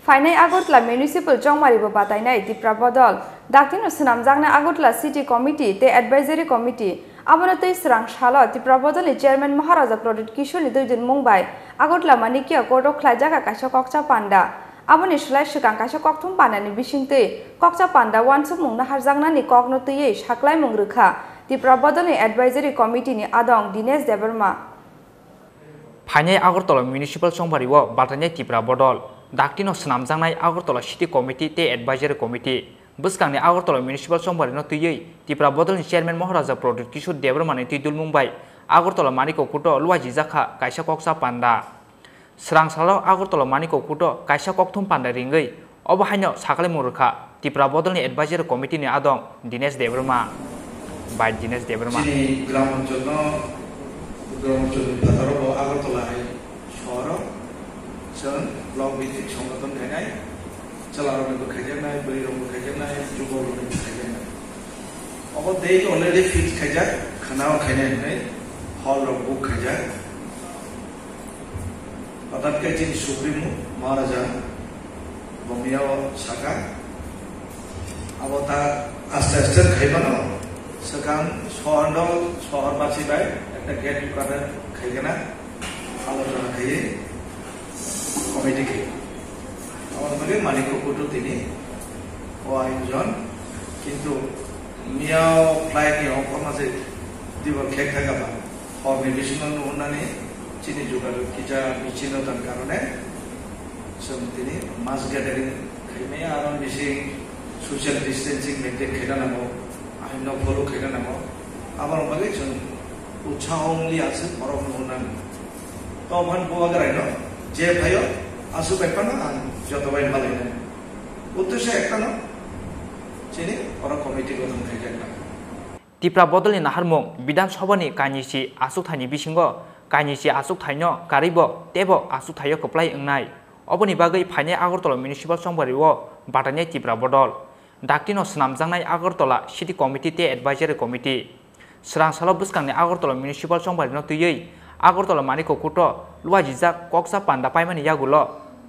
फाइनाय Agartala municipal चौमारिबो बातायनाय दिप्रा बदल दाक्तिनो सनामजांनाय आगरतला सिटी कमिटी ते एडवाइजरी कमिटी आबोनो तै स्रां सालो दिप्रा बदलनि चेयरमैन महाराजा प्रदीप किशोरनि दुइदिन मुंबाय आगरतला मानिकिया कोर्टआव ख्लायजागा कायसा कक्सा पान्डा आबोनि सोलाय सिगां कायसा कक्थुम पान्डानि बिसिंतै कक्सा पान्डा वानसुक मुंनो हारजांनानि ककनो तैयै साख्लाय मुं रोखा दिप्रा बदलनि एडवाइजरी कमिटीनि आदं दिनेश देबरमा फाइनाय आगरतला म्युनिसिपल चौमारिबो बातायनाय दिप्रा बदल दाक्तिनो सनामजांनाय आगरतला सिटी कमिटी ते एडवाइजरी कमिटी बसकांनि आगरतला म्युनिसिपल चौमारिनो तैयै दिप्रा बदलनि चेयरमैन महाराजा प्रदीप किशोर देबरमानि तैदुल मुंबाय आगरतला मानिको कुटो लुवाजि जाखा कायसा कक्सा पान्डा स्रां सालाव आगरतला मानिको कुटो कायसा कक्थुम पान्डा रिंगै अबहायनो साख्लाय मुरुखा दिप्रा बदलनि एडवाइजरी कमिटीनि आदं दिनेश देबरमा बाय दिनेश देबरमा ग्राम अंचल आगरतला शहर जों ब्लक भित्तिक संगठन खायनाय चलारंबो खायजानाय बैरंबो खायजानाय जुगरंबो खायजानाय अब दे अलरेडी फिक्स खायजा खानाव खायनाय हॉल रंबो खायजा अदात के जिन सुप्रीमो महाराजा बमियाव साका अब ता आस्ते आस्ते खायबानो सकान शहर बासिबाय একটা গেট করে খাইগেনা আলোচনা খাইয়ে কমিটিকে আমার মনে মালিক কুটু তিনি ও আয়োজন কিন্তু মিয়াও ফ্লাইনি অকমাসে দিবল খেক থাকাবা অর্গানাইজেশনাল উন্নয়নে চিনি যোগাযোগ কিটা বিচ্ছিন্নতার কারণে তিনি মাস গ্যাদারিং খাইমে আর বেশি সোশ্যাল ডিস্টেন্সিং মেনটেন খেলা নামো আইন ফলো খেলা নামো আমার মনে जों उत्साहंली आसु मरम होनान तो मन बोआगरायनो जे भायो आसु बेपाना आं जतबाय मालायनो उद्देश्य एकटानो जेने अरा कमिटि गठन खायजाना दिप्रा बदलनि नाहारमुं विधानसभानि कानिसि आसुथायनि बिसिंगो कानिसि आसुथायनो कारिबो तेबो आसुथायो कप्लाय ओंनाय अबनि बागै फाइनाय आगरतला म्युनिसिपल चौमारिओ बातायनाय दिप्रा बदल दाक्तिनो सनामजांनाय आगरतला सिटी कमिटि ते एडवाइजरी कमिटि स्रां सालाव बसकांनि आगरतला म्युनिसिपल चौमारिनो तैयै आगरतला मानिको कुटो लुवाजिजाक कक्सा पान्डा पाइमानि यागुलो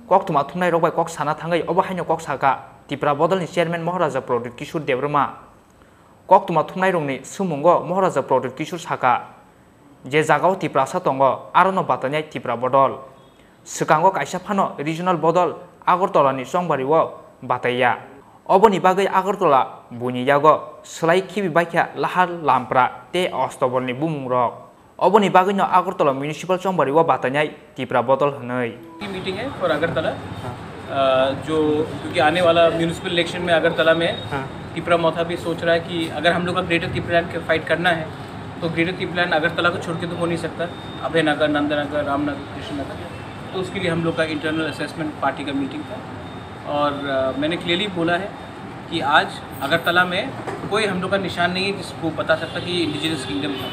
कक्थुमा थुमनाय रबाय कक साना थाङै अबहायनो कक साका दिप्रा बदलनि चेयरमैन महाराजा प्रदीप किशोर देबरमा कक्थुमा थुमनाय रंनि सुमुंगो महाराजा प्रदीप किशोर साका जे जागाव दिप्रा सा दङ आरोनो बातायनाय दिप्रा बदल सिगाङाव कायसा फानो रिजनल बदल आगरतलानि चौमारिओ बातायया अबनि बागै आगरतला बुनियागो सोलाय खिबि बायख्या लाहार लामप्रा ते अस्तबलनि बुमुंरक अबनि बागैनो आगरतला म्युनिसिपल चौमारिओ बातायनाय दिप्रा बदल हनै मीटिंग है फॉर अगरतला जो क्योंकि आने वाला म्युनिसिपल इलेक्शन में अगरतला में दिप्रा मोथा भी सोच रहा है कि अगर हम लोग का ग्रेटर त्रिपुरा के फाइट करना है तो ग्रेटर त्रिपुरा अगरतला को छोड़ के तो हो नहीं सकता अभयनगर नंदनगर रामनगर कृष्णनगर तो उसके लिए हम लोग का इंटरनल असेसमेंट पार्टी का मीटिंग था और मैंने क्लियरली बोला है कि आज अगरतला में कोई हम लोग का निशान नहीं है जिसको बता सकता कि ये इंडिजिनस किंगडम था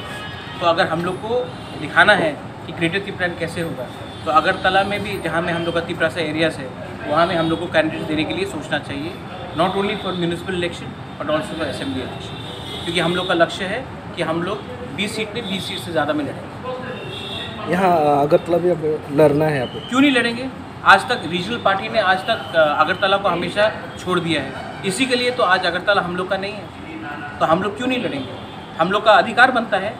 तो अगर हम लोग को दिखाना है कि ग्रेटर त्रिपुरा कैसे होगा तो अगरतला में भी जहाँ में हम लोग का त्रिपुरा सा एरियाज है वहाँ में हम लोग को कैंडिडेट देने के लिए सोचना चाहिए not only for municipal election but also for assembly election क्योंकि हम लोग का लक्ष्य है कि हम लोग 20 सीट में 20 सीट से ज़्यादा में लड़ेंगे यहाँ अगरतला भी अब लड़ना है आपको क्यों नहीं लड़ेंगे आज तक रीजनल पार्टी ने आज तक अगरतला को हमेशा छोड़ दिया है इसी के लिए तो आज अगरतला हम लोग का नहीं है तो हम लोग क्यों नहीं लड़ेंगे हम लोग का अधिकार बनता है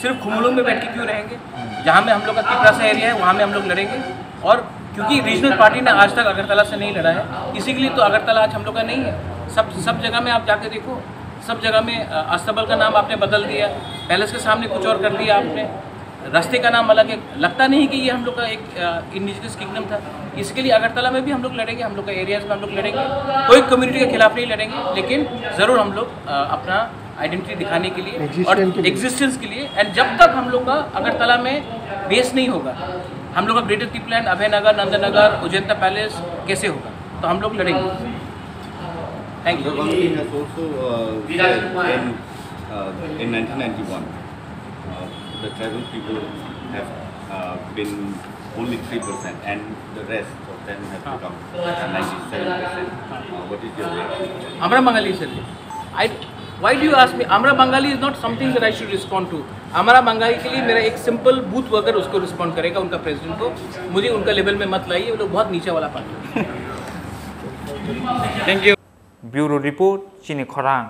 सिर्फ खुमलों में बैठ के क्यों रहेंगे जहाँ में हम लोग का त्रिपुरा सा एरिया है वहाँ में हम लोग लड़ेंगे और क्योंकि रीजनल पार्टी ने आज तक अगरतला से नहीं लड़ा है इसी के लिए तो अगरतला आज हम लोग का नहीं है सब जगह में आप जाके देखो सब जगह में अस्तबल का नाम आपने बदल दिया पैलेस के सामने कुछ और कर दिया आपने रास्ते का नाम अलग है लगता नहीं कि ये हम लोग का एक इंडिजिनस किंगडम था इसके लिए अगरतला में भी हम लोग लड़ेंगे हम लोग का एरियाज में हम लोग लड़ेंगे कोई कम्युनिटी के खिलाफ नहीं लड़ेंगे लेकिन ज़रूर हम लोग अपना आइडेंटिटी दिखाने के लिए और एग्जिस्टेंस के लिए एंड जब तक हम लोग का अगरतला में बेस नहीं होगा हम लोग का ग्रेटर त्रिपुरा अभयनगर नंदनगर उजैंता पैलेस कैसे होगा तो हम लोग लड़ेंगे thank you in 1991 the tribal people have been only 3% and the rest of them have become 97%. What is your reaction? Amra Bengali sir, why do you ask me? Amra Bengali is not something that I should respond to. Amra Bengali के लिए मेरा एक simple booth worker उसको respond करेगा उनका president को मुझे उनका लेवल में मत लाइए वो लोग बहुत नीचे वाला party thank you. Bureau report चिनी खरांग।